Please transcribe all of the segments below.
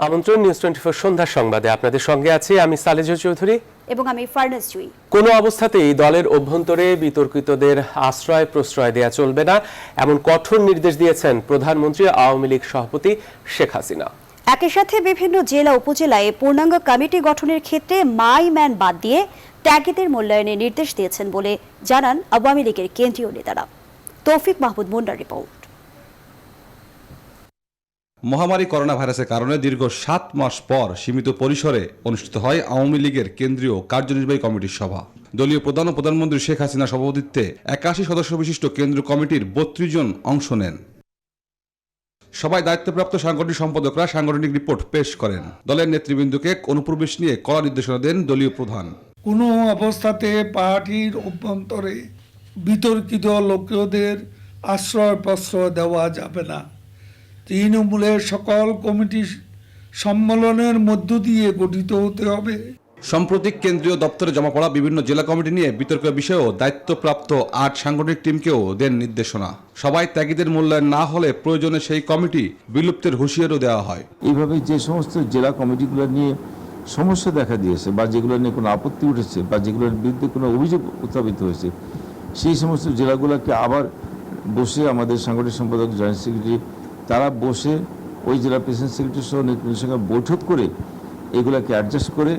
আমন্ত্রণ নিউজ 24 সন্ধ্যার সংবাদে আপনাদের সঙ্গে আছি আমি সালেজা চৌধুরী এবং আমি ফারনাজ জুই। কোনো অবস্থাতেই দলের অভ্যন্তরে বিতর্কিতদের আশ্রয় প্রশ্রয় দেয়া চলবে না, এমন কঠোর নির্দেশ দিয়েছেন প্রধানমন্ত্রী আওয়ামী লীগ সভাপতি শেখ হাসিনা। একই সাথে বিভিন্ন জেলা উপজেলায় পূর্ণাঙ্গ কমিটি গঠনের ক্ষেত্রে মাই ম্যান বাদ দিয়ে ত্যাগীদের মূল্যায়নের নির্দেশ দিয়েছেন বলে জানান আওয়ামী লীগের কেন্দ্রীয় নেতারা। তৌফিক মাহমুদ মুন্নার রিপোর্ট। মহামারী করোনা ভাইরাসের কারণে দীর্ঘ 7 মাস পর সীমিত পরিসরে অনুষ্ঠিত হয় আওয়ামী লীগের কেন্দ্রীয় কার্যনির্বাহী কমিটির সভা। দলীয় প্রধান ও প্রধানমন্ত্রী শেখ হাসিনার সভাপতিত্বে 81 সদস্য বিশিষ্ট কেন্দ্রীয় কমিটির 32 জন অংশ নেন। সবাই দায়িত্বপ্রাপ্ত সাংগঠনিক সম্পাদকরা সাংগঠনিক রিপোর্ট পেশ করেন। দলের নেতৃবৃন্দকে অনুপ্রবেশ নিয়ে কড়া নির্দেশনা দেন দলীয় প্রধান। কোনো অবস্থাতে পার্টির অভ্যন্তরে বিতর্কিত লোকদের আশ্রয় প্রশ্রয় দেওয়া যাবে না। তৃণমূলের সকল কমিটি সম্মেলনের মধ্য দিয়ে গঠিত হতে হবে। সাম্প্রতিক কেন্দ্রীয় দপ্তরে জমা পড়া বিভিন্ন জেলা কমিটি নিয়ে বিতর্ক বিষয়েও দায়িত্বপ্রাপ্ত 8 সাংগঠনিক টিমকেও দেন নির্দেশনা। সবাই ত্যাগীদের মূল্যায়ন না হলে প্রয়োজনে সেই কমিটি বিলুপ্তের হুঁশিয়ারও দেওয়া হয়। এইভাবে যে সমস্ত জেলা কমিটিগুলো নিয়ে সমস্যা দেখা দিয়েছে বা যেগুলো নিয়ে কোনো আপত্তি উঠেছে বা যেগুলোর বিরুদ্ধে কোনো অভিযোগ উত্থাপিত হয়েছে, সেই সমস্ত জেলাগুলোকে আবার বসে আমাদের সাংগঠনিক সম্পাদক জয়েন্ট সেক্রেটারি তারা বসে ওই জেলা প্রেসিডেন্ট সেক্রেটারির সহ নেতৃত্বের সঙ্গে বৈঠক করে এগুলাকে অ্যাডজাস্ট করে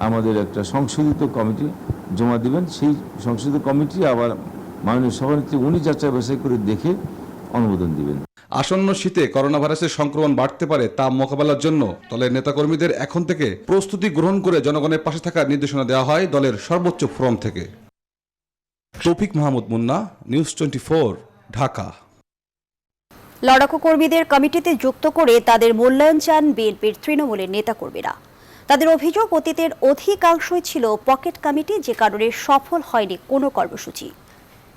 আমাদের একটা সংশোধিত কমিটি জমা দিবেন। সেই সংশোধিত কমিটি আবার মাননীয় সভানেত্রী উনি যাচাই বাছাই করে দেখে অনুমোদন দিবেন। আসন্ন শীতে করোনা ভাইরাসের সংক্রমণ বাড়তে পারে তা মোকাবেলার জন্য দলের নেতাকর্মীদের এখন থেকে প্রস্তুতি গ্রহণ করে জনগণের পাশে থাকার নির্দেশনা দেওয়া হয় দলের সর্বোচ্চ ফোরাম থেকে। তৌফিক মাহমুদ মুন্না, নিউজ 24, ঢাকা। লড়াকু কর্মীদের কমিটিতে যুক্ত করে তাদের মূল্যায়ন চান বিএনপির তৃণমূলের নেতাকর্মীরা। তাদের অভিযোগ, অতীতের অধিকাংশই ছিল পকেট কমিটি, যে কারণে সফল হয়নি কোনো কর্মসূচি।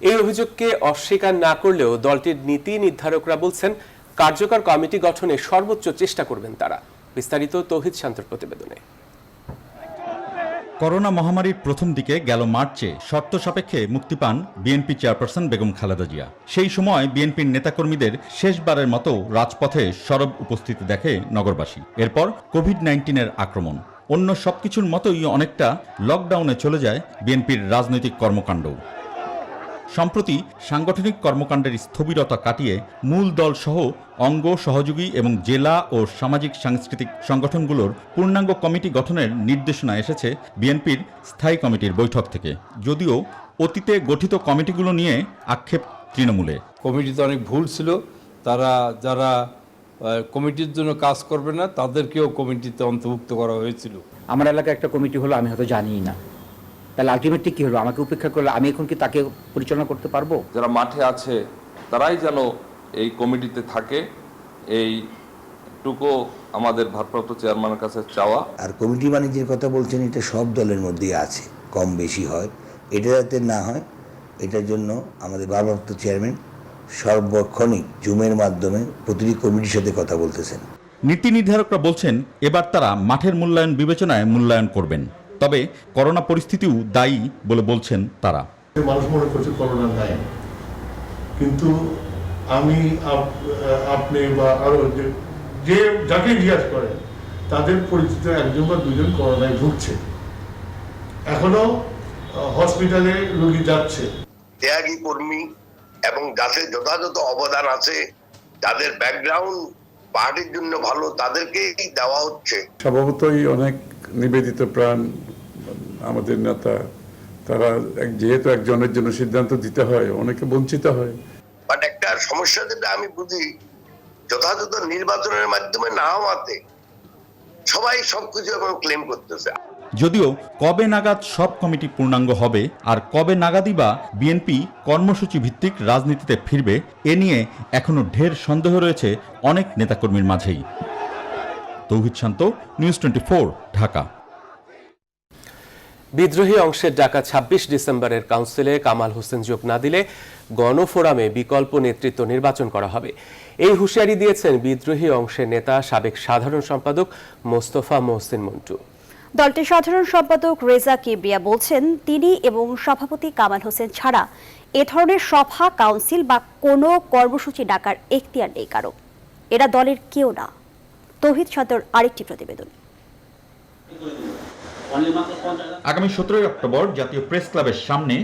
এই অভিযোগকে অস্বীকার না করলেও দলটির নীতি নির্ধারকরা বলছেন কার্যকর কমিটি গঠনে সর্বোচ্চ চেষ্টা করবেন তারা। বিস্তারিত তৌহিদ শান্তর প্রতিবেদনে। করোনা মহামারীর প্রথম দিকে গেল মার্চে শর্ত সাপেক্ষে মুক্তি পান বিএনপি চেয়ারপারসন বেগম খালেদা জিয়া। সেই সময় বিএনপির নেতাকর্মীদের শেষবারের মতো রাজপথে সরব উপস্থিতি দেখে নগরবাসী। এরপর কোভিড-19-এর আক্রমণ অন্য সবকিছুর মতোই অনেকটা লকডাউনে চলে যায় বিএনপির রাজনৈতিক কর্মকাণ্ড। সম্প্রতি সাংগঠনিক কর্মকাণ্ডের স্থবিরতা কাটিয়ে মূল দল সহ অঙ্গ সহযোগী এবং জেলা ও সামাজিক সাংস্কৃতিক সংগঠনগুলোর পূর্ণাঙ্গ কমিটি গঠনের নির্দেশনা এসেছে বিএনপির স্থায়ী কমিটির বৈঠক থেকে। যদিও অতীতে গঠিত কমিটিগুলো নিয়ে আক্ষেপ তৃণমূলে। কমিটিতে অনেক ভুল ছিল, তারা যারা কমিটির জন্য কাজ করবে না তাদেরকেও কমিটিতে অন্তর্ভুক্ত করা হয়েছিল। আমার এলাকায় একটা কমিটি হলো, আমি হয়তো জানিই না, তাহলে আলটিমেটলি কি হলো? আমাকে উপেক্ষা করলে আমি এখন কি তাকে পরিচালনা করতে পারবো? যারা মাঠে আছে তারাই যেন এই কমিটিতে থাকে, এইটুকু আমাদের ভারপ্রাপ্ত চেয়ারম্যানের কাছে চাওয়া। আর কমিটি বাণিজ্যের কথা বলছেন, এটা সব দলের মধ্যেই আছে, কম বেশি হয়, এটা যাতে না হয় এটার জন্য আমাদের ভারপ্রাপ্ত চেয়ারম্যান সর্বক্ষণিক জুমের মাধ্যমে প্রতিটি কমিটির সাথে কথা বলতেছেন। নীতি নির্ধারকরা বলছেন এবার তারা মাঠের মূল্যায়ন বিবেচনায় মূল্যায়ন করবেন, তবে করোনা পরিস্থিতিও দায়ী বলে বলছেন তারা। মানুষ মনে করছে করোনা দায়ী, কিন্তু আমি আপনি বা আরো যে যাকে জিজ্ঞাসা করেন তাদের পরিচিত একজন বা দুজন করোনায় ভুগছে, এখনো হসপিটালে রোগী যাচ্ছে। ত্যাগী কর্মী এবং যাদের যথাযথ অবদান আছে, যাদের ব্যাকগ্রাউন্ড পার্টির জন্য ভালো, তাদেরকেই দেওয়া হচ্ছে। স্বভাবতই অনেক নিবেদিত প্রাণ আমাদের নেতা, তারা যেহেতু একজনের জন্য সিদ্ধান্ত দিতে হয়, অনেকে বঞ্চিত হয়। বাট একটা সমস্যা যেটা আমি বুঝি, যথাযথ নির্বাচনের মাধ্যমে না হওয়াতে সবাই সবকিছু এখন ক্লেম করতেছে। যদিও কবে নাগাদ সব কমিটি পূর্ণাঙ্গ হবে আর কবে নাগাদই বা বিএনপি কর্মসূচি ভিত্তিক রাজনীতিতে ফিরবে, এ নিয়ে এখনো ঢের সন্দেহ রয়েছে অনেক নেতাকর্মীর মাঝেই। তৌহিদ শান্ত, নিউজ 24, ঢাকা। বিদ্রোহী অংশের ডাকা 26 ডিসেম্বরের কাউন্সিলে কামাল হোসেন যোগ না দিলে গণফোরামে বিকল্প নেতৃত্ব নির্বাচন করা হবে, এই হুঁশিয়ারি দিয়েছেন বিদ্রোহী অংশের নেতা সাবেক সাধারণ সম্পাদক মোস্তফা মহসিন মন্টু। দলটির সাধারণ সম্পাদক রেজা কিবরিয়া বলছেন, তিনি এবং সভাপতি কামাল হোসেন ছাড়া এ ধরনের সভা, কাউন্সিল বা কোনো কর্মসূচি ডাকার এখতিয়ার নেই কারো। এরা দলের কেউ না। তৌহিদ শান্তর আরেকটি প্রতিবেদন। আগামী 17 অক্টোবর জাতীয় প্রেস ক্লাবের সামনে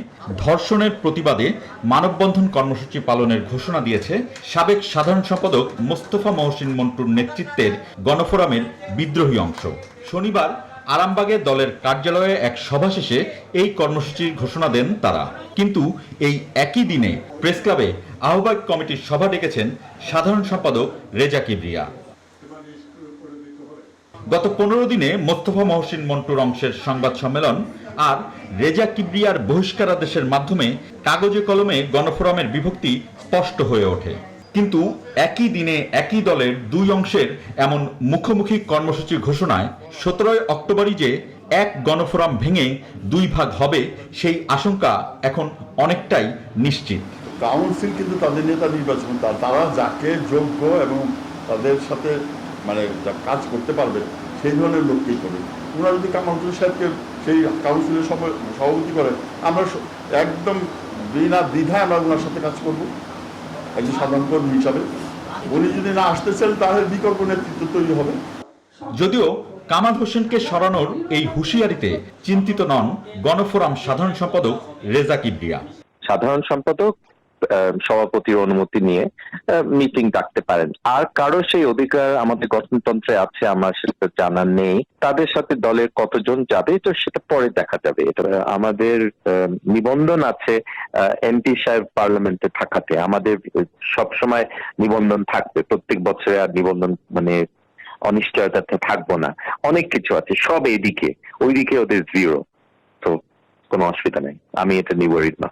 ধর্ষণের প্রতিবাদে মানববন্ধন কর্মসূচি পালনের ঘোষণা দিয়েছে সাবেক সাধারণ সম্পাদক মোস্তফা মহসিন মন্টুর নেতৃত্বের গণফোরামের বিদ্রোহী অংশ। শনিবার আরামবাগে দলের কার্যালয়ে এক সভা শেষে এই কর্মসূচির ঘোষণা দেন তারা। কিন্তু এই একই দিনে প্রেস ক্লাবে আহ্বায়ক কমিটির সভা ডেকেছেন সাধারণ সম্পাদক রেজা কিবরিয়া। গত 15 দিনে মোস্তফা মহসিন মন্টুর অংশের সংবাদ সম্মেলন আর রেজা কিবরিয়ার বহিষ্কারাদেশের মাধ্যমে কাগজে কলমে গণফোরামের বিভক্তি স্পষ্ট হয়ে ওঠে। কিন্তু একই দিনে একই দলের দুই অংশের এমন মুখোমুখি কর্মসূচি ঘোষণায় 17 অক্টোবরই যে এক গণফোরাম ভেঙে দুই ভাগ হবে সেই আশঙ্কা এখন অনেকটাই নিশ্চিত। কাউন্সিল কিন্তু তাদের নেতা নির্বাচন, তারা যাকে যোগ্য এবং তাদের সাথে মানে কাজ করতে পারবে সেই ধরনের লোককেই করবে। ওনারা যদি কামাল হোসেন সাহেবকে সেই কাউন্সিলের সভাপতি করে, আমরা একদম বিনা দ্বিধায় আমরা ওনার সাথে কাজ করব একজন সাধারণ কর্মী হিসাবে। উনি যদি না আসতে চান তাহলে বিকল্প নেতৃত্ব তৈরি হবে। যদিও কামাল হোসেনকে সরানোর এই হুঁশিয়ারিতে চিন্তিত নন গণফোরাম সাধারণ সম্পাদক রেজা কিবরিয়া। সাধারণ সম্পাদক সভাপতির অনুমতি নিয়ে মিটিং ডাকতে পারেন, আর কারো সেই অধিকার আমাদের গঠনতন্ত্রে আছে আমার সেটা জানা নেই। তাদের সাথে দলের কতজন যাবে তো সেটা পরে দেখা যাবে। এটা আমাদের নিবন্ধন আছে এমপি সাহেব পার্লামেন্টে থাকাতে, আমাদের সবসময় নিবন্ধন থাকবে প্রত্যেক বছরে, আর নিবন্ধন মানে অনিশ্চয়তাতে থাকবো না। অনেক কিছু আছে, সব এদিকে ওইদিকে ওদের জিরো, তো কোনো অসুবিধা নেই, আমি এটা নিবরিত না।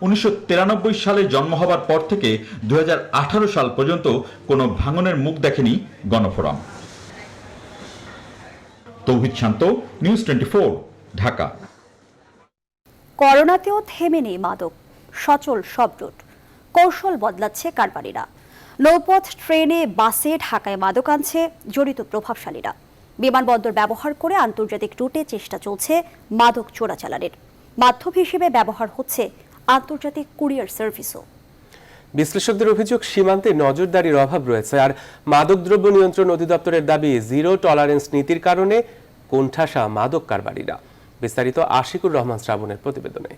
1993 সালে জন্ম হবার পর থেকে 2018 সাল পর্যন্ত কোনো ভাঙনের মুখ দেখেনি গণফোরাম। তৌহিদ শান্ত, নিউজ 24, ঢাকা। করোনাতেও থেমে নেই মাদক, সচল সব রুট, কৌশল বদলাচ্ছে কারবারিরা। নৌপথ, ট্রেনে, বাসে ঢাকায় মাদক আনছে জড়িত প্রভাবশালীরা। বিমানবন্দর ব্যবহার করে আন্তর্জাতিক রুটে চেষ্টা চলছে মাদক চোরাচালানের। মাধ্যম হিসেবে ব্যবহার হচ্ছে আন্তর্জাতিক কুরিয়ার সার্ভিসও। বিশ্লেষকদের অভিযোগ, সীমান্তে নজরদারির অভাব রয়েছে, আর মাদকদ্রব্য নিয়ন্ত্রণ অধিদপ্তরের দাবি জিরো টলারেন্স নীতির কারণে কোণঠাসা মাদক কারবারিরা। বিস্তারিত আশিকুর রহমান শ্রাবণের প্রতিবেদনে।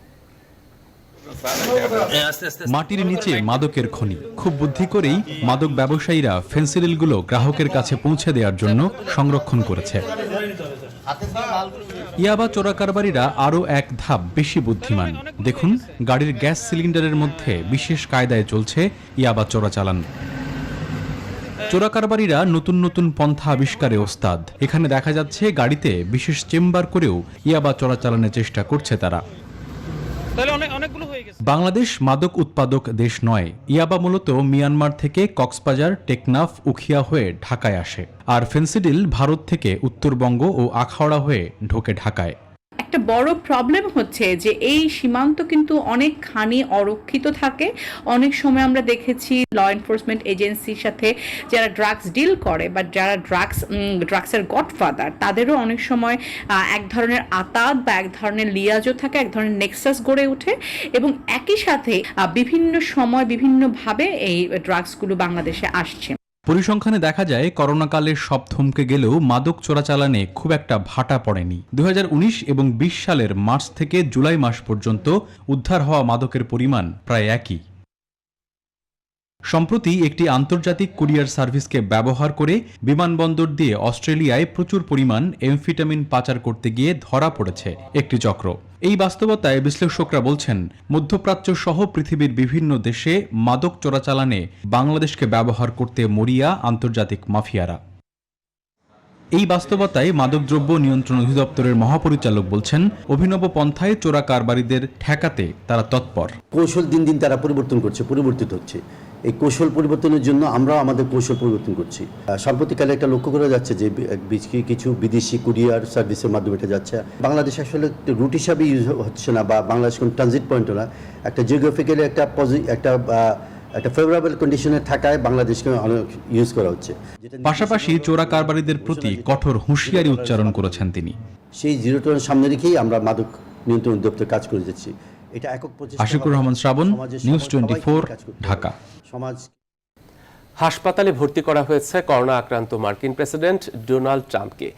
মাটির নিচে মাদকের খনি, খুব বুদ্ধি করেই মাদক ব্যবসায়ীরা ফেন্সিডিলগুলো গ্রাহকের কাছে পৌঁছে দেওয়ার জন্য সংরক্ষণ করেছে। ইয়াবা চোরাকারবারীরা আরও এক ধাপ বেশি বুদ্ধিমান। দেখুন, গাড়ির গ্যাস সিলিন্ডারের মধ্যে বিশেষ কায়দায় চলছে ইয়াবা চোরাচালান। চোরাকারবারীরা নতুন নতুন পন্থা আবিষ্কারে ওস্তাদ। এখানে দেখা যাচ্ছে গাড়িতে বিশেষ চেম্বার করেও ইয়াবা চোরাচালানের চেষ্টা করছে তারা। বাংলাদেশ মাদক উৎপাদক দেশ নয়। ইয়াবা মূলত মিয়ানমার থেকে কক্সবাজার, টেকনাফ, উখিয়া হয়ে ঢাকায় আসে, আর ফেন্সিডিল ভারত থেকে উত্তরবঙ্গ ও আখাউড়া হয়ে ঢোকে ঢাকায়। একটা বড় প্রবলেম হচ্ছে যে এই সীমান্ত কিন্তু অনেকখানি অরক্ষিত থাকে। অনেক সময় আমরা দেখেছি ল এনফোর্সমেন্ট এজেন্সির সাথে যারা ড্রাগস ডিল করে বা যারা ড্রাগসের গডফাদার, তাদেরও অনেক সময় এক ধরনের আতাত বা এক ধরনের লিয়াজও থাকে, এক ধরনের নেক্সাস গড়ে ওঠে, এবং একই সাথে বিভিন্ন সময় বিভিন্নভাবে এই ড্রাগসগুলো বাংলাদেশে আসছে। পরিসংখ্যানে দেখা যায় করোনাকালে সব থমকে গেলেও মাদক চোরাচালানে খুব একটা ভাটা পড়েনি। 2019 এবং 20 সালের মার্চ থেকে জুলাই মাস পর্যন্ত উদ্ধার হওয়া মাদকের পরিমাণ প্রায় একই। সম্প্রতি একটি আন্তর্জাতিক কুরিয়ার সার্ভিসকে ব্যবহার করে বিমানবন্দর দিয়ে অস্ট্রেলিয়ায় প্রচুর পরিমাণ এমফিটামিন পাচার করতে গিয়ে ধরা পড়েছে একটি চক্র। এই বাস্তবতায় বিশ্লেষকরা বলছেন, মধ্যপ্রাচ্য সহ পৃথিবীর বিভিন্ন দেশে মাদক চোরাচালানে বাংলাদেশকে ব্যবহার করতে মরিয়া আন্তর্জাতিক মাফিয়ারা। এই বাস্তবতায় মাদকদ্রব্য নিয়ন্ত্রণ অধিদপ্তরের মহাপরিচালক বলছেন, অভিনব পন্থায় চোরা কারবারিদের ঠেকাতে তারা তৎপর। কৌশল দিন দিন তারা পরিবর্তিত হচ্ছে। এই কৌশল পরিবর্তনের জন্য আমরাও আমাদের কৌশল পরিবর্তন করছি। সাম্প্রতিককালে একটা লক্ষ্য করা যাচ্ছে যে কিছু বিদেশি কুরিয়ার সার্ভিসের মাধ্যমে এটা যাচ্ছে। বাংলাদেশ আসলে রুট হিসাবে ইউজ হচ্ছে না, বা বাংলাদেশ কোনো ট্রানজিট পয়েন্টও না। একটা জিওগ্রাফিক্যালি একটা ফেভারেবল কন্ডিশনে থাকায় বাংলাদেশকে অনেক ইউজ করা হচ্ছে। পাশাপাশি চোরা কারবারিদের প্রতি কঠোর হুঁশিয়ারি উচ্চারণ করেছেন তিনি। সেই জিরো টলারেন্স সামনে রেখেই আমরা মাদক নিয়ন্ত্রণ অধিদপ্তর কাজ করে যাচ্ছি। এটা একক প্রচেষ্টা। আশিকুর রহমান শ্রাবণ, নিউজ 24, ঢাকা। হাসপাতালে ভর্তি করা হয়েছে করোনা আক্রান্ত মার্কিন প্রেসিডেন্ট ডোনাল্ড ট্রাম্পকে।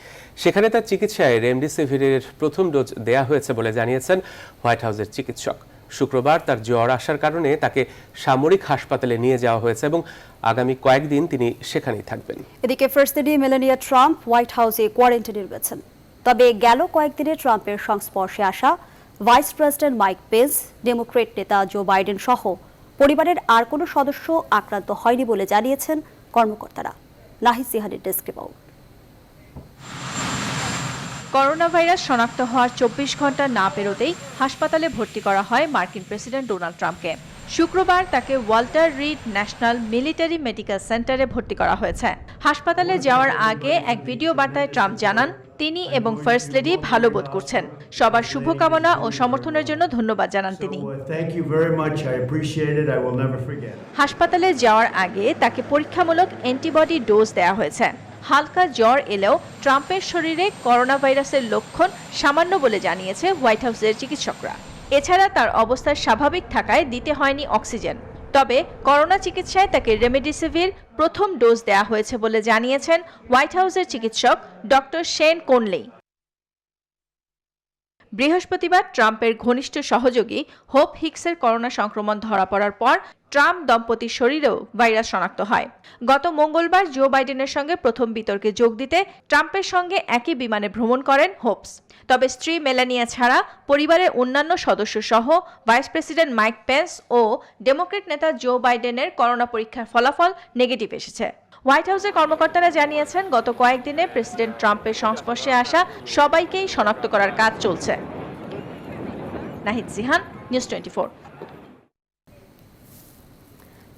সেখানে তার চিকিৎসায় রেমডেসিভিরের প্রথম ডোজ দেয়া হয়েছে বলে জানিয়েছেন হোয়াইট হাউসের চিকিৎসক। শুক্রবার তার জ্বর আসার কারণে তাকে সামরিক হাসপাতালে নিয়ে যাওয়া হয়েছে এবং আগামী কয়েকদিন তিনি সেখানেই থাকবেন। এদিকে first lady Melania Trump white হাউসে কোয়ারেন্টাইনে রয়েছেন। তবে গেল কয়েকদিনে ট্রাম্পের সংস্পর্শে আসা vice president Mike Pence, Democrat নেতা জো বাইডেন সহ পরিবারের আর কোনো সদস্য আক্রান্ত হয়নি বলে জানিয়েছেন কর্মকর্তারা। নাহিদ সিহানের ডেস্ক রিপোর্ট। করোনা ভাইরাস শনাক্ত হওয়ার 24 ঘন্টা না পেরোতেই হাসপাতালে ভর্তি করা হয় মার্কিন প্রেসিডেন্ট ডোনাল্ড ট্রাম্পকে। শুক্রবার তাকে Walter read national military medical সেন্টারে ভর্তি করা হয়েছে। হাসপাতালে যাওয়ার আগে এক ভিডিও বার্তায় ট্রাম্প জানান তিনি এবং ফার্স্ট লেডি ভালো বোধ করছেন। সবার শুভকামনা ও সমর্থনের জন্য ধন্যবাদ জানান তিনি। হাসপাতালে যাওয়ার আগে তাকে পরীক্ষামূলক অ্যান্টিবডি ডোজ দেওয়া হয়েছে। হালকা জ্বর এলেও ট্রাম্পের শরীরে করোনা ভাইরাসের লক্ষণ সামান্য বলে জানিয়েছে হোয়াইট হাউসের চিকিৎসকরা। এছাড়া তার অবস্থা স্বাভাবিক থাকায় দিতে হয়নি অক্সিজেন। তবে করোনা চিকিৎসায় তাকে রেমডেসিভির প্রথম ডোজ দেওয়া হয়েছে বলে জানিয়েছেন হোয়াইট হাউসের চিকিৎসক ডক্টর শেন কোনলি। বৃহস্পতিবার ট্রাম্পের ঘনিষ্ঠ সহযোগী হোপ হিক্সের করোনা সংক্রমণ ধরা পড়ার পর ট্রাম্প দম্পতির শরীরেও ভাইরাস শনাক্ত হয়। গত মঙ্গলবার জো বাইডেনের সঙ্গে প্রথম বিতর্কে যোগ দিতে ট্রাম্পের সঙ্গে একই বিমানে ভ্রমণ করেন হোপস। তবে স্ত্রী মেলানিয়া ছাড়া পরিবারের অন্যান্য সদস্য সহ ভাইস প্রেসিডেন্ট মাইক পেন্স ও ডেমোক্রেট নেতা জো বাইডেনের করোনা পরীক্ষার ফলাফল নেগেটিভ এসেছে। হোয়াইট হাউসের কর্মকর্তারা জানিয়েছেন গত কয়েকদিনে প্রেসিডেন্ট ট্রাম্পের সংস্পর্শে আসা সবাইকেই শনাক্ত করার কাজ চলছে। নাহিদ সিহান, নিউজ 24।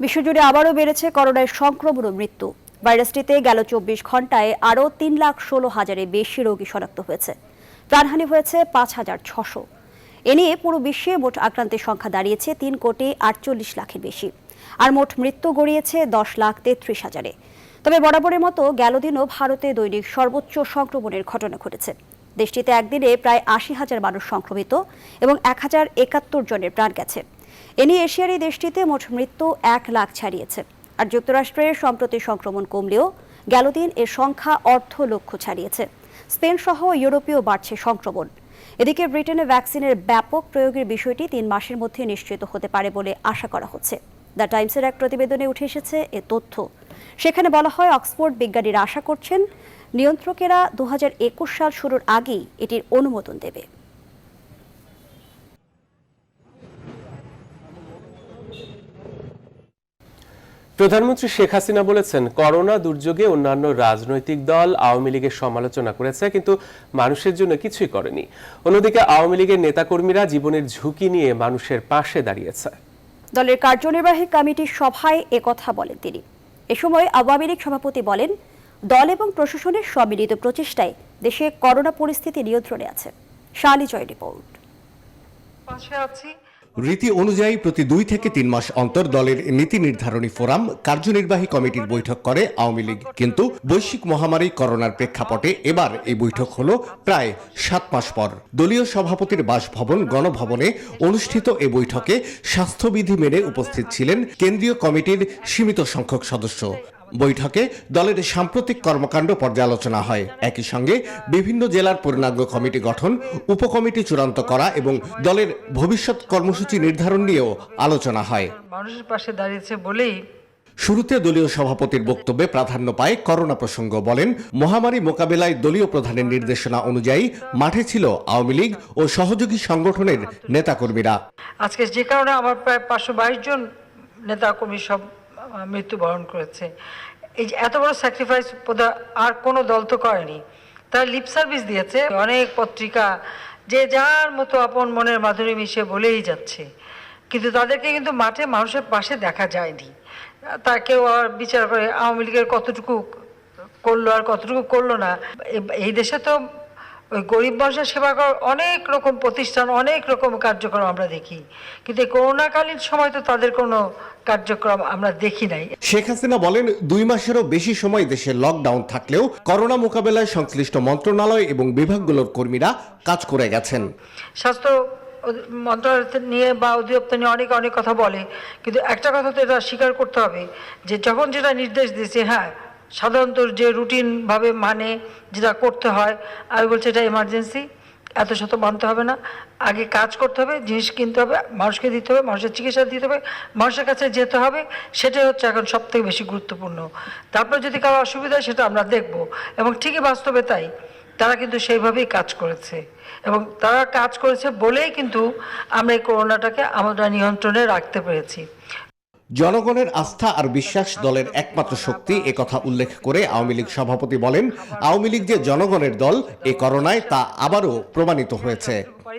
বিশ্বজুড়ে আবারও বেড়েছে করোনায় সংক্রমণ ও মৃত্যু। ভাইরাসটিতে গেল 24 ঘন্টায় আরও 3,16,000-এর বেশি রোগী শনাক্ত হয়েছে। প্রাণহানি হয়েছে 5,600। এ নিয়ে পুরো বিশ্বে মোট আক্রান্তের সংখ্যা দাঁড়িয়েছে 3,48,00,000-এর বেশি। আর মোট মৃত্যু গড়িয়েছে 10,33,000-এ। তবে বরাবরের মতো গেল দিনও ভারতে দৈনিক সর্বোচ্চ সংক্রমণের ঘটনা ঘটেছে। দেশটিতে একদিনে প্রায় 80,000 মানুষ সংক্রমিত এবং 1,071 জনের প্রাণ গেছে। এ নিয়ে এশিয়ার এই দেশটিতে মোট মৃত্যু 1 লাখ ছাড়িয়েছে। আর যুক্তরাষ্ট্রের সম্প্রতি সংক্রমণ কমলেও গেল দিন এর সংখ্যা 1,00,000 ছাড়িয়েছে। স্পেন সহ ইউরোপেও বাড়ছে সংক্রমণ। এদিকে ব্রিটেনে ভ্যাকসিনের ব্যাপক প্রয়োগের বিষয়টি 3 মাসের মধ্যে নিশ্চিত হতে পারে বলে আশা করা হচ্ছে। দ্য টাইমসের এক প্রতিবেদনে উঠে এসেছে এ তথ্য। সেখানে বলা হয় অক্সফোর্ড বিজ্ঞানীরা আশা করছেন নিয়ন্ত্রকেরা 2021 সাল শুরুর আগেই এটির অনুমোদন দেবে। প্রধানমন্ত্রী শেখ হাসিনা বলেছেন করোনা দুর্যোগে অন্যান্য রাজনৈতিক দল আওয়ামী লীগের সমালোচনা করেছে, কিন্তু মানুষের জন্য কিছুই করেনি। অন্যদিকে আওয়ামী লীগের নেতাকর্মীরা জীবনের ঝুঁকি নিয়ে মানুষের পাশে দাঁড়িয়েছে। দলের কার্যনির্বাহী কমিটির সভায় একথা বলেন তিনি। এ সময় আওয়ামী লীগ সভাপতি বলেন দল এবং প্রশাসনের সম্মিলিত প্রচেষ্টায় দেশে করোনা পরিস্থিতি নিয়ন্ত্রণে আছে। শালি জয় রিপোর্ট। রীতি অনুযায়ী প্রতি 2 থেকে 3 মাস অন্তর দলের নীতি নির্ধারণী ফোরাম কার্যনির্বাহী কমিটির বৈঠক করে আওয়ামী লীগ। কিন্তু বৈশ্বিক মহামারী করোনার প্রেক্ষাপটে এবার এই বৈঠক হলো প্রায় 7 মাস পর। দলীয় সভাপতির বাসভবন গণভবনে অনুষ্ঠিত এই বৈঠকে স্বাস্থ্যবিধি মেনে উপস্থিত ছিলেন কেন্দ্রীয় কমিটির সীমিত সংখ্যক সদস্য। বৈঠকে দলের সাম্প্রতিক কর্মকাণ্ড পর্যালোচনা হয়। একই সঙ্গে বিভিন্ন জেলার পূর্ণাঙ্গ কমিটি গঠন, উপকমিটি চূড়ান্ত করা এবং দলের ভবিষ্যৎ কর্মসূচি নির্ধারণ নিয়েও আলোচনা হয়। মানুষের পাশে দাঁড়িয়েছে বলেই শুরুতে দলীয় সভাপতির বক্তব্যে প্রাধান্য পায় করোনা প্রসঙ্গ। বলেন মহামারী মোকাবেলায় দলীয় প্রধানের নির্দেশনা অনুযায়ী মাঠে ছিল আওয়ামী লীগ ও সহযোগী সংগঠনের নেতাকর্মীরা। আজকে যে কারণে আমার প্রায় 522 জন নেতাকর্মী সব মৃত্যুবরণ করেছে। এই যে এত বড় স্যাক্রিফাইস আর কোনো দল তো করেনি। তারা লিপ সার্ভিস দিয়েছে। অনেক পত্রিকা যে যার মতো আপন মনের মাধুরী মিশিয়ে বলেই যাচ্ছে, কিন্তু তাদেরকে কিন্তু মাঠে মানুষের পাশে দেখা যায়নি। তা কেউ আর বিচার করে আওয়ামী লীগের কতটুকু করলো আর কতটুকু করলো না। এই দেশে তো ওই গরিব মানুষের সেবা করার অনেক রকম প্রতিষ্ঠান, অনেক রকম কার্যক্রম আমরা দেখি, কিন্তু এই করোনাকালীন সময় তো তাদের কোনো কার্যক্রম আমরা দেখি নাই। শেখ হাসিনা বলেন 2 মাসেরও বেশি সময় দেশে লকডাউন থাকলেও করোনা মোকাবেলায় সংশ্লিষ্ট মন্ত্রণালয় এবং বিভাগগুলোর কর্মীরা কাজ করে গেছেন। স্বাস্থ্য মন্ত্রণালয় নিয়ে বা অধিদপ্তর নিয়ে অনেক অনেক কথা বলে, কিন্তু একটা কথা তো এটা স্বীকার করতে হবে যে যখন যেটা নির্দেশ দিয়েছে, হ্যাঁ সাধারণত যে রুটিনভাবে মানে যেটা করতে হয়, আমি বলছি এটা এমার্জেন্সি, এত শত মানতে হবে না। আগে কাজ করতে হবে, জিনিস কিনতে হবে, মানুষকে দিতে হবে, মানুষের চিকিৎসা দিতে হবে, মানুষের কাছে যেতে হবে, সেটাই হচ্ছে এখন সবথেকে বেশি গুরুত্বপূর্ণ। তারপর যদি কারো অসুবিধা হয় সেটা আমরা দেখব, এবং ঠিকই বাস্তবে তাই তারা কিন্তু সেইভাবেই কাজ করেছে, এবং তারা কাজ করেছে বলেই কিন্তু আমরা এই করোনাটাকে আমরা নিয়ন্ত্রণে রাখতে পেরেছি। জনগণের আস্থা আর বিশ্বাস দলের একমাত্র শক্তি, একথা উল্লেখ করে আওয়ামী লীগ সভাপতি বলেন, আওয়ামী লীগ যে জনগণের দল এ করোনায় তা আবারও প্রমাণিত হয়েছে।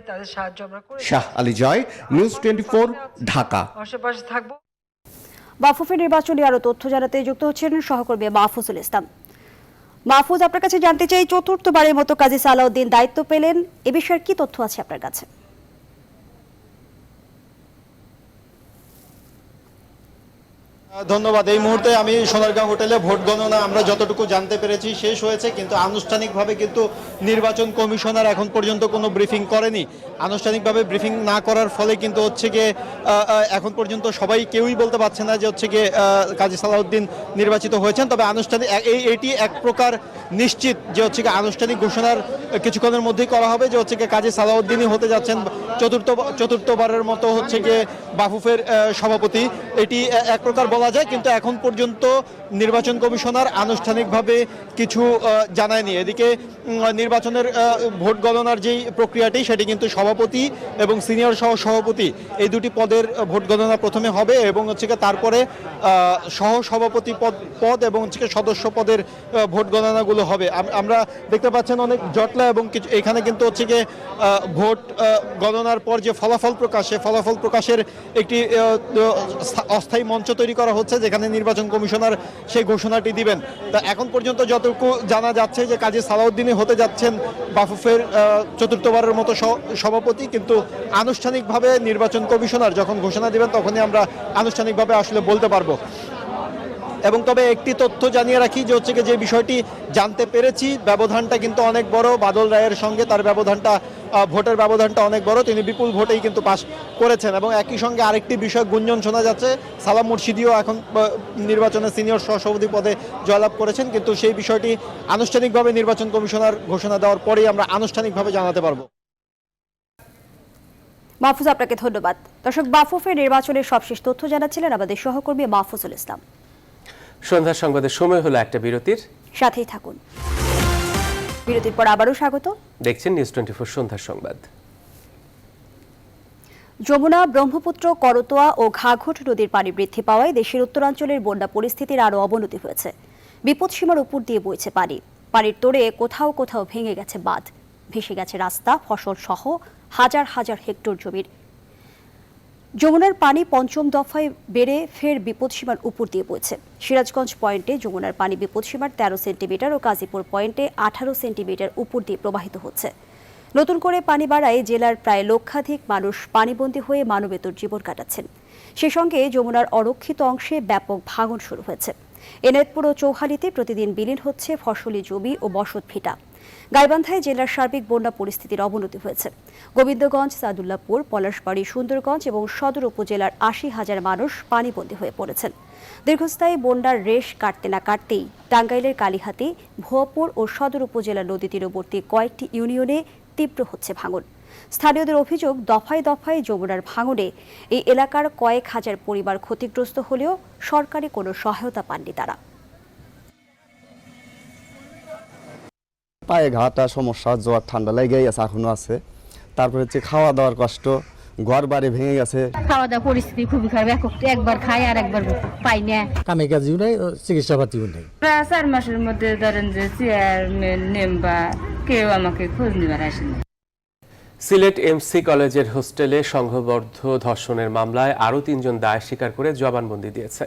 তাদের সাহায্য আমরা করেছি। শাহ আলী জয়, নিউজ 24, ঢাকা। মানুষের পাশে থাকবো। বাফুফে নির্বাচনে আরো তথ্য জানাতে যুক্ত হচ্ছেন সহকর্মী মাহফুজুল ইসলাম। মাহফুজ, আপনার কাছে জানতে চাই, চতুর্থবারের মতো কাজী সালাউদ্দিন দায়িত্ব পেলেন, এ বিষয়ে কি তথ্য আছে আপনার কাছে? ধন্যবাদ। এই মুহূর্তে আমি সোনারগাঁও হোটেলে ভোট গণনা আমরা যতটুকু জানতে পেরেছি শেষ হয়েছে, কিন্তু আনুষ্ঠানিকভাবে কিন্তু নির্বাচন কমিশনার এখন পর্যন্ত কোনো ব্রিফিং করেনি। আনুষ্ঠানিকভাবে ব্রিফিং না করার ফলে কিন্তু হচ্ছে গিয়ে এখন পর্যন্ত সবাই কেউই বলতে পারছে না যে হচ্ছে গিয়ে কাজী সালাউদ্দিন নির্বাচিত হয়েছেন। তবে আনুষ্ঠানিক এটি এক প্রকার নিশ্চিত যে হচ্ছে গিয়ে আনুষ্ঠানিক ঘোষণার কিছুক্ষণের মধ্যেই করা হবে যে হচ্ছে গিয়ে কাজী সালাউদ্দিনই হতে যাচ্ছেন চতুর্থবারের মতো হচ্ছে গিয়ে বাফুফের সভাপতি। এটি এক প্রকার বলা যায়, কিন্তু এখন পর্যন্ত নির্বাচন কমিশনার আনুষ্ঠানিকভাবে কিছু জানায়নি। এদিকে নির্বাচনের ভোট গণনার যেই প্রক্রিয়াটি সেটি কিন্তু সভাপতি এবং সিনিয়র সহ সভাপতি এই দুটি পদের ভোট গণনা প্রথমে হবে, এবং হচ্ছে তারপরে সহ সভাপতি পদ এবং হচ্ছে সদস্য পদের ভোট গণনাগুলো হবে। আমরা দেখতে পাচ্ছেন অনেক জটলা, এবং কিছু এখানে কিন্তু হচ্ছে গিয়ে ভোট গণনার পর যে ফলাফল প্রকাশ, সে ফলাফল প্রকাশের একটি অস্থায়ী মঞ্চ তৈরি করা হচ্ছে, যেখানে নির্বাচন কমিশনার সেই ঘোষণাটি দিবেন। তা এখন পর্যন্ত যতটুকু জানা যাচ্ছে যে কাজী সালাউদ্দিনই হতে যাচ্ছেন বাফুফের চতুর্থবারের মতো সভাপতি, কিন্তু আনুষ্ঠানিকভাবে নির্বাচন কমিশনার যখন ঘোষণা দিবেন তখনই আমরা আনুষ্ঠানিকভাবে আসলে বলতে পারবো। এবং তবে একটি তথ্য জানিয়ে রাখি যে হচ্ছে যে বিষয়টি জানতে পেরেছি, ব্যবধানটা কিন্তু অনেক বড়। বাদল রায়ের সঙ্গে তার ব্যবধানটা, ভোটের ব্যবধানটা অনেক বড়, তিনি বিপুল ভোটেই কিন্তু পাস করেছেন। এবং একই সঙ্গে আরেকটি বিষয় গুঞ্জন শোনা যাচ্ছে, সালাম মুর্শিদিও এখন নির্বাচনে সিনিয়র সহসভাপতি পদে জয়লাভ করেছেন, কিন্তু সেই বিষয়টি আনুষ্ঠানিকভাবে নির্বাচন কমিশনার ঘোষণা দেওয়ার পরেই আমরা আনুষ্ঠানিকভাবে জানাতে পারবো। মাহফুজ, আপনাকে ধন্যবাদ। দর্শক, বাফুফের নির্বাচনের সবশেষ তথ্য জানাচ্ছিলেন আমাদের সহকর্মী মাহফুজুল ইসলাম। সন্ধ্যার সংবাদের সময় হলো একটা বিরতির, সাথেই থাকুন। বিরতির পর আবারও স্বাগত। দেখছেন নিউজ 24 সন্ধ্যার সংবাদ। যমুনা, ব্রহ্মপুত্র, করতোয়া ও ঘাঘট নদীর পানি বৃদ্ধি পাওয়ায় দেশের উত্তরাঞ্চলের বন্যা পরিস্থিতির আরও অবনতি হয়েছে। বিপদসীমার উপর দিয়ে বইছে পানি। পানির তোড়ে কোথাও কোথাও ভেঙে গেছে বাঁধ, ভেসে গেছে রাস্তা, ফসল সহ হাজার হাজার হেক্টর জমির। যমুনার পানি পঞ্চম দফায় বেড়ে ফের বিপদসীমার উপর দিয়ে বইছে। সিরাজগঞ্জ পয়েন্টে যমুনার পানি বিপদসীমার 13 সেন্টিমিটার ও গাজীপুর পয়েন্টে 18 সেন্টিমিটার উপর দিয়ে প্রবাহিত হচ্ছে। নতুন করে পানি বাড়ায় জেলার প্রায় লক্ষাধিক মানুষ পানিবন্দী হয়ে মানবেতর জীবন কাটাচ্ছেন। সে সঙ্গে যমুনার অরক্ষিত অংশে ব্যাপক ভাঙন শুরু হয়েছে। এনায়েতপুর ও চৌহালিতে প্রতিদিন বিলীন হচ্ছে ফসলি জমি ও বসত ভিটা। গাইবান্ধায় জেলার সার্বিক বন্যা পরিস্থিতির অবনতি হয়েছে। গোবিন্দগঞ্জ, সাদুল্লাপুর, পলাশবাড়ী, সুন্দরগঞ্জ এবং সদর উপজেলার 80,000 মানুষ পানিবন্দী হয়ে পড়েছেন। দীর্ঘস্থায়ী বন্যার রেশ কাটতে না কাটতেই টাঙ্গাইলের কালিহাতি, ভুয়াপুর ও সদর উপজেলার নদী তীরবর্তী কয়েকটি ইউনিয়নে তীব্র হচ্ছে ভাঙন। স্থানীয়দের অভিযোগ, দফায় দফায় যমুনার ভাঙনে এই এলাকার কয়েক হাজার পরিবার ক্ষতিগ্রস্ত হলেও সরকারি কোনো সহায়তা পাননি তারা। পায়ে ঘাটা সমস্যা, জ্বর ঠান্ডা লেগেই আছে, এখনো আছে। তারপরে হচ্ছে খাওয়া দাওয়ার কষ্ট, ঘর বাড়ি ভেঙে গেছে। খাওয়া দাওয়া পরিস্থিতি খুবই খারাপ, একবার খাই আর একবার পাই না। কামে কাজেও নেই, চিকিৎসা পাতিও নেই। প্রায় 4 মাসের মধ্যে ধরেন যে চেয়ারম্যান, মেম্বার কেউ আমাকে খোঁজ নেবার আসেনি। সিলেট এমসি কলেজের হোস্টেলে সংঘবদ্ধ ধর্ষণের মামলায় আরও 3 জন দায় স্বীকার করে জবানবন্দি দিয়েছে।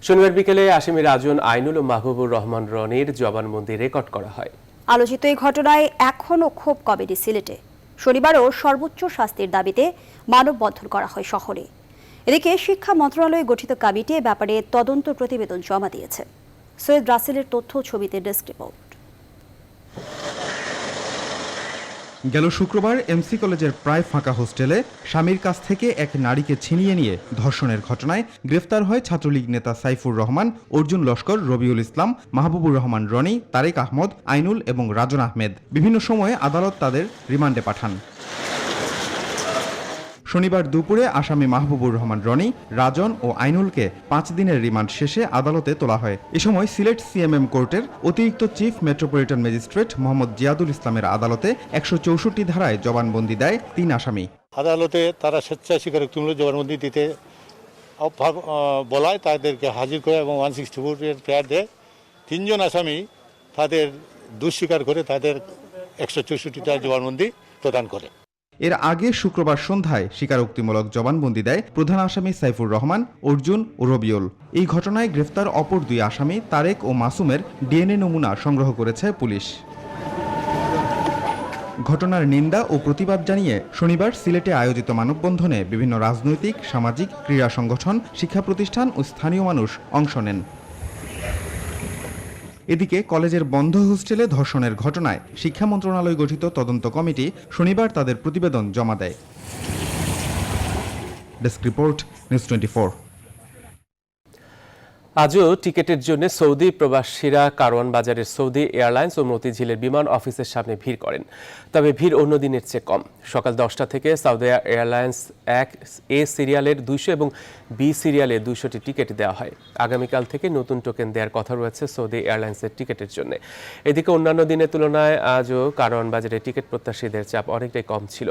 শনিবার বিকেলে আসামি রাজন, আইনুল ও মাহবুবুর রহমান রনির জবানবন্দি রেকর্ড করা হয়। আলোচিত এই ঘটনায় এখনও ক্ষোভ কমেনি সিলেটে। শনিবারও সর্বোচ্চ শাস্তির দাবিতে মানববন্ধন করা হয় শহরে। এদিকে শিক্ষা মন্ত্রণালয়ে গঠিত কমিটি এ ব্যাপারে তদন্ত প্রতিবেদন জমা দিয়েছে। সৈয়দ রাসেলের তথ্য, ছবিতে ডেস্ক রিপোর্ট। গেল শুক্রবার এমসি কলেজের প্রায় ফাঁকা হোস্টেলে স্বামীর কাছ থেকে এক নারীকে ছিনিয়ে নিয়ে ধর্ষণের ঘটনায় গ্রেফতার হয় ছাত্রলীগ নেতা সাইফুর রহমান, অর্জুন লস্কর, রবিউল ইসলাম, মাহবুবুর রহমান রনি, তারেক আহমদ, আইনুল এবং রাজন আহমেদ। বিভিন্ন সময়ে আদালত তাদের রিমান্ডে পাঠান। শনিবার দুপুরে আসামি মাহবুবুর রহমান রনি, রাজন ও আইনুলকে 5 দিনের রিমান্ড শেষে আদালতে তোলা হয়। এ সময় সিলেট সিএমএম কোর্টের অতিরিক্ত chief metropolitan magistrate Mohammad Ziadul ইসলামের আদালতে 164 ধারায় জবানবন্দি দেয় 3 আসামি। আদালতে তারা স্বেচ্ছায় স্বীকারোক্তিমূলক জবানবন্দি দিতে বলায় তাদেরকে হাজির করে এবং 164 প্রেয়ার দেয়। 3 জন আসামি তাদের দোষ স্বীকার করে তাদের 164 জবানবন্দি প্রদান করে। এর আগে শুক্রবার সন্ধ্যায় স্বীকারোক্তিমূলক জবানবন্দি দেয় প্রধান আসামি সাইফুর রহমান, অর্জুন ও রবিউল। এই ঘটনায় গ্রেফতার অপর 2 আসামি তারেক ও মাসুমের ডিএনএ নমুনা সংগ্রহ করেছে পুলিশ। ঘটনার নিন্দা ও প্রতিবাদ জানিয়ে শনিবার সিলেটে আয়োজিত মানববন্ধনে বিভিন্ন রাজনৈতিক, সামাজিক, ক্রীড়া সংগঠন, শিক্ষা প্রতিষ্ঠান ও স্থানীয় মানুষ অংশ নেন। এদিকে কলেজের বন্ধ হোস্টেলে ধর্ষণের ঘটনায় শিক্ষা মন্ত্রণালয় গঠিত তদন্ত কমিটি শনিবার তাদের প্রতিবেদন জমা দেয়। Desk report, news 24। আজও টিকেটের জন্য সৌদি প্রবাসীরা কারওয়ান বাজারের সৌদি এয়ারলাইন্স ও মতিঝিলের বিমান অফিসের সামনে ভিড় করেন। তবে ভিড় অন্য দিনের চেয়ে কম। সকাল 10টা থেকে সৌদি এয়ারলাইন্স 1A সিরিয়ালের 200 এবং B সিরিয়ালে 200টি টিকিট দেওয়া হয়। আগামীকাল থেকে নতুন টোকেন দেওয়ার কথা রয়েছে সৌদি এয়ারলাইন্সের টিকিটের জন্য। এদিকে অন্যান্য দিনের তুলনায় আজও কারওয়ান বাজারে টিকিট প্রত্যাশীদের চাপ অনেকটাই কম ছিল।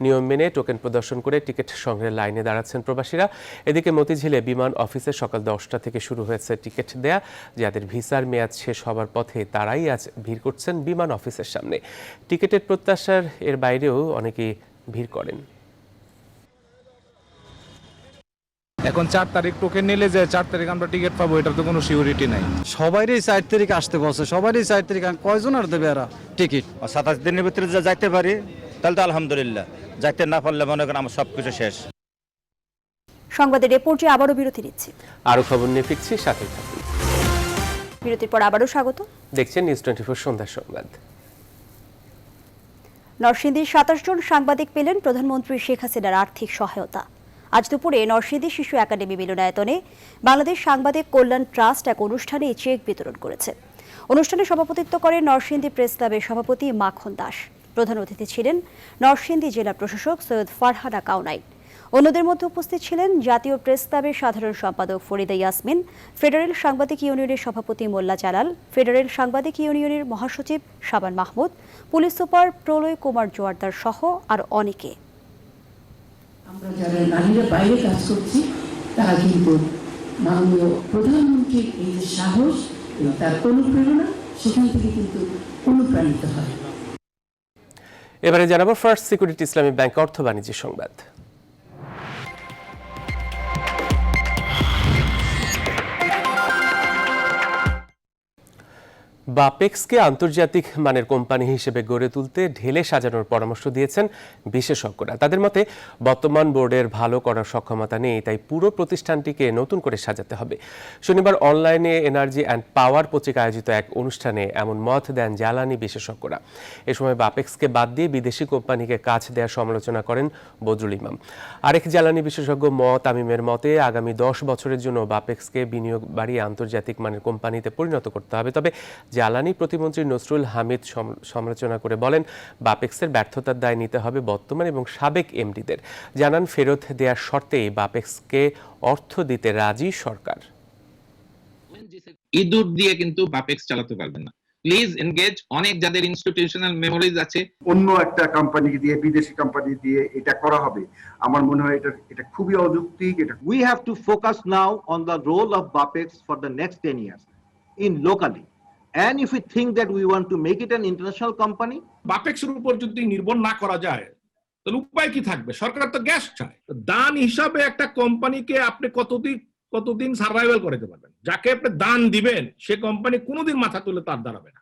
নিয়ম মেনে টোকেন প্রদর্শন করে টিকিট সংগ্রহের লাইনে দাঁড়াচ্ছেন প্রবাসীরা। এদিকে মতিঝিলে বিমান অফিসে সকাল 10টা থেকে শুরু হয়েছে টিকিট দেয়া। যাদের ভিসার মেয়াদ শেষ হবার পথে তারাই আজ ভিড় করছেন বিমান অফিসের সামনে। টিকিটের প্রত্যাশার এর বাইরেও অনেকেই ভিড় করেন। এখন 4 তারিখ টোকেন নিলে যে 4 তারিখ আমরা টিকিট পাবো এটার তো কোনো সিউরিটি নাই। সবাইরই 4 তারিখ আসতে বলছে, সবারই 4 তারিখ। কয়জন আর দেবে এরা টিকিট? 27 দিনের ভিতরে যে যাইতে পারি তাহলে তো আলহামদুলিল্লাহ, যাইতে না পারলে মনে করেন আমার সবকিছু শেষ। সংবাদের রিপোর্টে আবারও বিরতি নিচ্ছি। আরো খবর নিয়ে ফিরছি, সাথে থাকুন। বিরতির পর আবারও স্বাগত। দেখছেন নিউজ 24 সন্ধ্যার সংবাদ। নরসিংদীর 27 জন সাংবাদিক পেলেন প্রধানমন্ত্রী শেখ হাসিনার আর্থিক সহায়তা। আজ দুপুরে নরসিংদী শিশু একাডেমি মিলনায়তনে বাংলাদেশ সাংবাদিক কল্যাণ ট্রাস্ট এক অনুষ্ঠানে এই চেক বিতরণ করেছে। অনুষ্ঠানে সভাপতিত্ব করেন নরসিংদী প্রেস ক্লাবের সভাপতি মাখন দাস। প্রধান অতিথি ছিলেন নরসিংদী জেলা প্রশাসক সৈয়দ ফারহানা কাউনাইন। অন্যদের মধ্যে উপস্থিত ছিলেন জাতীয় প্রেস ক্লাবের সাধারণ সম্পাদক ফরিদা ইয়াসমিন, ফেডারেল সাংবাদিক ইউনিয়নের সভাপতি মোল্লা জালাল, ফেডারেল সাংবাদিক ইউনিয়নের মহাসচিব শাবান মাহমুদ, পুলিশ সুপার প্রলয় কুমার জোয়ারদার সহ আর অনেকে। আমরা যারা নারীরা বাইরে কাজ করছি তারা কিন্তু মাননীয় প্রধানমন্ত্রীর এই যে সাহস এবং তার অনুপ্রেরণা, সেখান থেকে কিন্তু অনুপ্রাণিত হয়। এবারে জানাবো ফার্স্ট সিকিউরিটি ইসলামী ব্যাংক অর্থ বাণিজ্য সংবাদ। বাপেক্সকে আন্তর্জাতিক মানের কোম্পানি হিসেবে গড়ে তুলতে ঢেলে সাজানোর পরামর্শ দিয়েছেন বিশেষজ্ঞরা। তাদের মতে বর্তমান বোর্ডের ভালো করার সক্ষমতা নেই, তাই পুরো প্রতিষ্ঠানটিকে নতুন করে সাজাতে হবে। শনিবার অনলাইনে এনার্জি অ্যান্ড পাওয়ার পত্রিকা আয়োজিত এক অনুষ্ঠানে এমন মত দেন জ্বালানি বিশেষজ্ঞরা। এ সময় বাপেক্সকে বাদ দিয়ে বিদেশি কোম্পানিকে কাজ দেওয়ার সমালোচনা করেন বদরুল ইমাম। আরেক জ্বালানি বিশেষজ্ঞ তামিমের মতে আগামী 10 বছরের জন্য বাপেক্সকে বিনিয়োগ বাড়িয়ে আন্তর্জাতিক মানের কোম্পানিতে পরিণত করতে হবে। তবে জ্বালানি প্রতিমন্ত্রী নসরুল হামিদ সমালোচনা করে বলেন, বাপেক্সের ব্যর্থতার দায় নিতে হবে বর্তমান এবং সাবেক এমডিদের। জানান, ফেরত দেওয়ার শর্তেই বাপেক্সকে অর্থ দিতে রাজি সরকার। ইঁদুর দিয়ে কিন্তু বাপেক্স চালাতে পারবেন না। Please engage. অনেক যাদের ইনস্টিটিউশনাল মেমোরিজ আছে, অন্য একটা কোম্পানি দিয়ে, বিদেশি কোম্পানি দিয়ে এটা করা হবে, আমার মনে হয় এটা খুবই অযৌক্তিক। We have to focus now on the role of BAPEX for the next 10 years in locally. And if we think that we want to make it an international company, বাপেক্সের উপর যদি নির্ভর না করা যায় তাহলে উপায় কি থাকবে? সরকার তো গ্যাস চায়। দান হিসাবে একটা কোম্পানিকে আপনি কতদিন সার্ভাইভাল করতে পারবেন? যাকে আপনি দান দিবেন সে কোম্পানি কোনোদিন মাথা তুলে তার দাঁড়াবে না।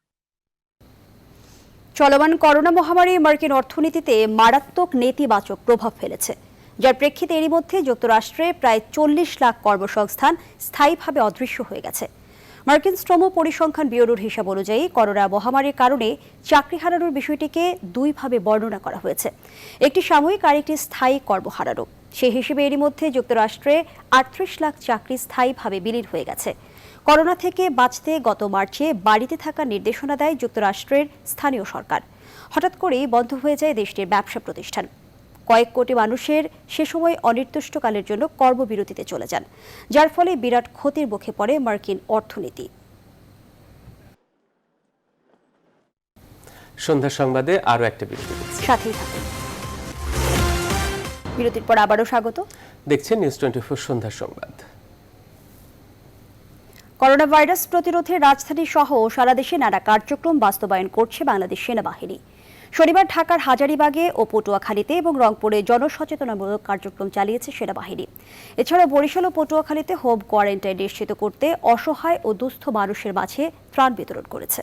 চলমান করোনা মহামারী মার্কিন অর্থনীতিতে মারাত্মক নেতিবাচক প্রভাব ফেলেছে, যার প্রেক্ষিতে এরই মধ্যে যুক্তরাষ্ট্রে প্রায় 40 লাখ কর্মসংস্থান স্থায়ীভাবে অদৃশ্য হয়ে গেছে। মার্কিন শ্রম পরিসংখ্যান ব্যুরোর হিসাব অনুযায়ী করোনা মহামারীর কারণে চাকরি হারানোর বিষয়টিকে দুইভাবে বর্ণনা করা হয়েছে, একটি সাময়িক আর একটি স্থায়ী কর্ম হারানো। সেই হিসেবে এরই মধ্যে যুক্তরাষ্ট্রে 38 লাখ চাকরি স্থায়ীভাবে বিলীন হয়ে গেছে। করোনা থেকে বাঁচতে গত মার্চে বাড়িতে থাকার নির্দেশনা দেয় যুক্তরাষ্ট্রের স্থানীয় সরকার। হঠাৎ করেই বন্ধ হয়ে যায় দেশটির ব্যবসা প্রতিষ্ঠান। কয়েক কোটি মানুষের সে সময় অনির্দিষ্টকালের জন্য কর্মবিরতিতে চলে যান, যার ফলে বিরাট ক্ষতির মুখে পড়ে মার্কিন অর্থনীতি। সন্ধ্যা সংবাদে আরো একটা বিরতি। সাথেই থাকুন। বিরতির পর আবারও স্বাগত। দেখছেন নিউজ 24 সন্ধ্যা সংবাদ। করোনা ভাইরাস প্রতিরোধে রাজধানী সহ সারা দেশে নানা কার্যক্রম বাস্তবায়ন করছে বাংলাদেশ সেনাবাহিনী। শনিবার ঢাকার হাজারীবাগে ও পটুয়াখালীতে এবং রংপুরে জনসচেতনামূলক কার্যক্রম চালিয়েছে সেনাবাহিনী। এছাড়া বরিশাল ও পটুয়াখালীতে হোম কোয়ারেন্টাইন নিশ্চিত করতে অসহায় ও দুস্থ মানুষের মাঝে ত্রাণ বিতরণ করেছে।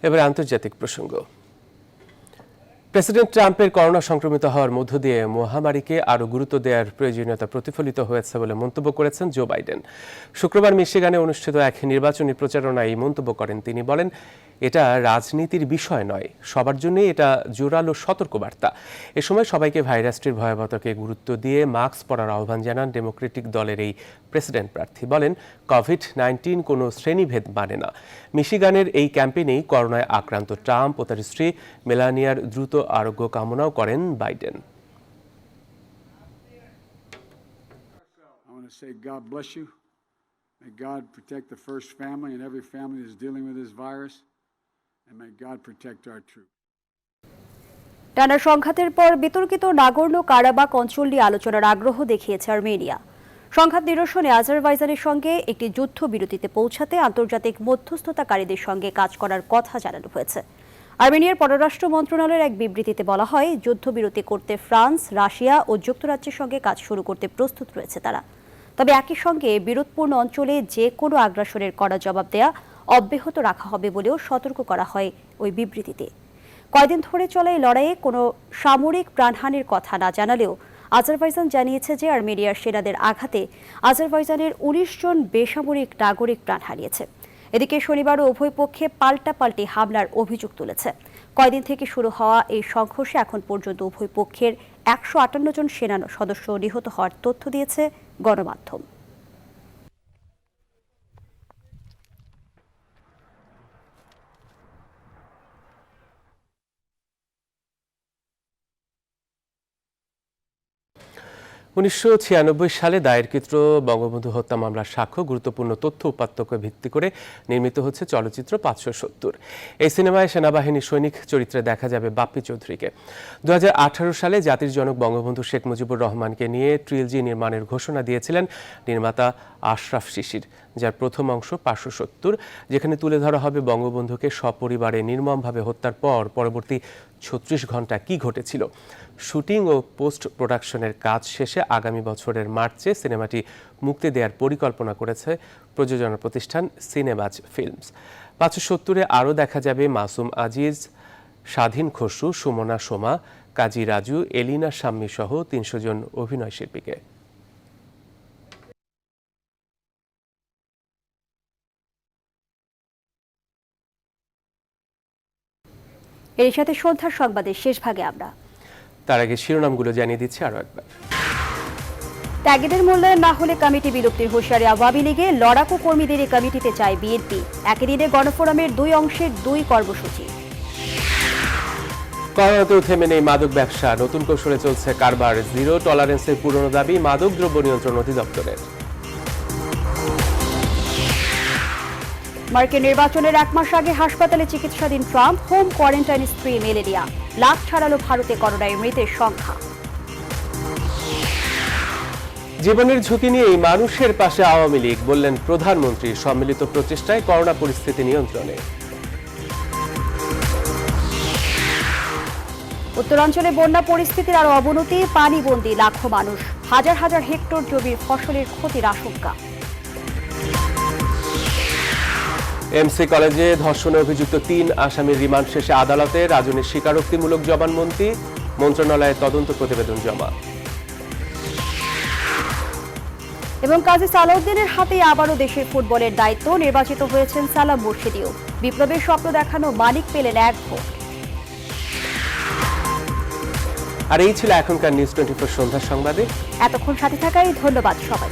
এবার আন্তর্জাতিক প্রসঙ্গ। প্রেসিডেন্ট ট্রাম্পের করোনা সংক্রমিত হওয়ার মধ্য দিয়ে মহামারীকে আরও গুরুত্ব দেওয়ার প্রয়োজনীয়তা প্রতিফলিত হয়েছে বলে মন্তব্য করেছেন জো বাইডেন। শুক্রবার মিশিগানে অনুষ্ঠিত এক নির্বাচনী প্রচারণায় এই মন্তব্য করেন তিনি। বলেন, এটা রাজনীতির বিষয় নয়, সবার জন্যই এটা জোরালো সতর্কবার্তা। এ সময় সবাইকে ভাইরাসটির ভয়াবহতাকে গুরুত্ব দিয়ে মাস্ক পরার আহ্বান জানান ডেমোক্রেটিক দলের এই প্রেসিডেন্ট প্রার্থী। বলেন, কোভিড-19 কোনো শ্রেণীভেদ মানে না। মিশিগানের এই ক্যাম্পেইনেই করোনায় আক্রান্ত ট্রাম্প ও তার স্ত্রী মেলানিয়ার দ্রুত আরোগ্য কামনাও করেন Biden. May God protect the first family and every family that's dealing with this virus, and may God protect our troops. টানা সংঘাতের পর বিতর্কিত নাগোর্নো কারাবাখ অঞ্চল নিয়ে আলোচনার আগ্রহ দেখিয়েছে আর্মেনিয়া। সংঘাত নিরসনে আজারবাইজানের সঙ্গে একটি যুদ্ধবিরতিতে পৌঁছাতে আন্তর্জাতিক মধ্যস্থতাকারীদের সঙ্গে কাজ করার কথা জানানো হয়েছে। আর্মেনিয়ার পররাষ্ট্র মন্ত্রণালয়ের এক বিবৃতিতে বলা হয়, যুদ্ধবিরতি করতে ফ্রান্স, রাশিয়া ও যুক্তরাজ্যের সঙ্গে কাজ শুরু করতে প্রস্তুত রয়েছে তারা। তবে একই সঙ্গে বিরোধপূর্ণ অঞ্চলে যে কোনো আগ্রাসনের কড়া জবাব দেয়া অব্যাহত রাখা হবে বলেও সতর্ক করা হয় ওই বিবৃতিতে। কয়েকদিন ধরে চলা এই লড়াইয়ে কোনো সামরিক প্রাণহানির কথা না জানালেও আজারবাইজান জানিয়েছে যে আর্মেনিয়ার সেনাদের আঘাতে আজারবাইজানের 19 জন বেসামরিক নাগরিক প্রাণ হারিয়েছে। এদিকে শনিবারও উভয় পক্ষে পাল্টাপাল্টি হামলার অভিযোগ তুলেছে। কয়েকদিন থেকে শুরু হওয়া এই সংঘর্ষে এখন পর্যন্ত উভয় পক্ষের 158 জন সেনা সদস্য নিহত হওয়ার তথ্য দিয়েছে গণমাধ্যম। 1996 সালে দায়েরকৃত বঙ্গবন্ধু হত্যা মামলার সাক্ষ্য গুরুত্বপূর্ণ তথ্য উপাত্তকে ভিত্তি করে নির্মিত হচ্ছে চলচ্চিত্র 570। এই সিনেমায় সেনাবাহিনীর সৈনিক চরিত্রে দেখা যাবে বাপ্পি চৌধুরীকে। 2018 সালে জাতির জনক বঙ্গবন্ধু শেখ মুজিবুর রহমানকে নিয়ে ট্রিলজি নির্মাণের ঘোষণা দিয়েছিলেন নির্মাতা আশরাফ শিশির, যার প্রথম অংশ 570, যেখানে তুলে ধরা হবে বঙ্গবন্ধুকে সপরিবারে নির্মমভাবে হত্যার পর পরবর্তী 36 ঘন্টা কি ঘটেছিল। শুটিং ও পোস্ট প্রোডাকশনের কাজ শেষে আগামী বছরের মার্চে সিনেমাটি মুক্তি দেওয়ার পরিকল্পনা করেছে প্রযোজনা প্রতিষ্ঠান সিনেবাজ ফিল্মস। 570-এ আরও দেখা যাবে মাসুম আজিজ, স্বাধীন খসরু, সুমনা সোমা, কাজী রাজু, এলিনা শাম্মী সহ 300 জন অভিনয় শিল্পীকে। এর সাথে সন্ধ্যার সংবাদের শেষ ভাগে আমরা তার আগে শিরোনামগুলো জানিয়ে দিচ্ছি আরও একবার। ত্যাগীদের মূল্যায়ন না হলে কমিটি বিলুপ্তির হুঁশিয়ারি আওয়ামী লীগে, লড়াকু কর্মীদের এই কমিটিতে চায় বিএনপি। একই দিনে গণফোরামের 2 অংশের 2 কর্মসূচি। করোনাতেও থেমে নেই মাদক ব্যবসা, নতুন কৌশলে চলছে কারবার, জিরো টলারেন্সের পুরনো দাবি মাদক দ্রব্য নিয়ন্ত্রণ অধিদপ্তরের। মার্কিন নির্বাচনের 1 মাস আগে হাসপাতালে চিকিৎসাধীন ট্রাম্প, হোম কোয়ারেন্টাইন স্ত্রী মেলেনিয়া। লাখ ছাড়ালো ভারতে করোনায় মৃতের সংখ্যা। জীবনের ঝুঁকি নিয়ে মানুষের পাশে আওয়ামী লীগ, বললেন প্রধানমন্ত্রী। সম্মিলিত প্রচেষ্টায় করোনা পরিস্থিতি নিয়ন্ত্রণে। উত্তরাঞ্চলে বন্যা পরিস্থিতির আরো অবনতি, পানিবন্দী লাখো মানুষ, হাজার হাজার হেক্টর জমির ফসলের ক্ষতির আশঙ্কা। এমসি কলেজে ধর্ষণে অভিযুক্ত 3 আসামির রিমান্ড শেষে আদালতে রাজনের স্বীকারোক্তিমূলক জবানবন্দি, মন্ত্রণালয়ে তদন্ত প্রতিবেদন জমা। এবং কাজী সালাউদ্দিনের হাতে আবারও দেশের ফুটবলের দায়িত্ব, নির্বাচিত হয়েছেন সালাম মুর্শিদিও। বিপ্লবের স্বপ্ন দেখানো মানিক পেলেন 1 ভোট। আর এই ছিল এখনকার নিউজ 24 সন্ধ্যার সংবাদে। এতক্ষণ সাথে থাকায় ধন্যবাদ সবাই।